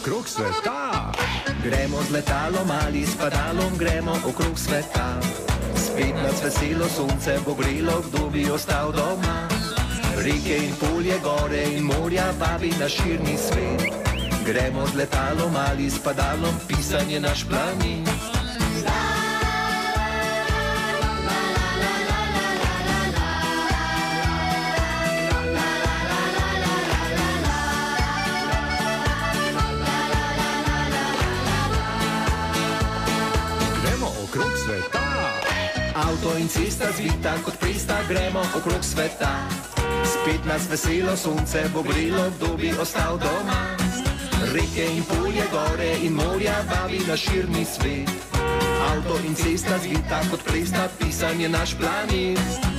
okrog sveta. Gremo z letalom ali s padalom, gremo okrog sveta. Spet nas veselo sonce bo grelo, kdo bi ostal doma. Reke in polje, gore in morja vabi na širni svet. Gremo z letalom ali s padalom, pisan je naš planet. Okrog sveta. Avto in cesta zvita kot presta, gremo okrog sveta. Spet nas veselo sonce bo grelo, kdo bi ostal doma. Reke in polje, gore in morja vabi na širni svet. Avto in cesta zvita kot presta, pisan je naš planet.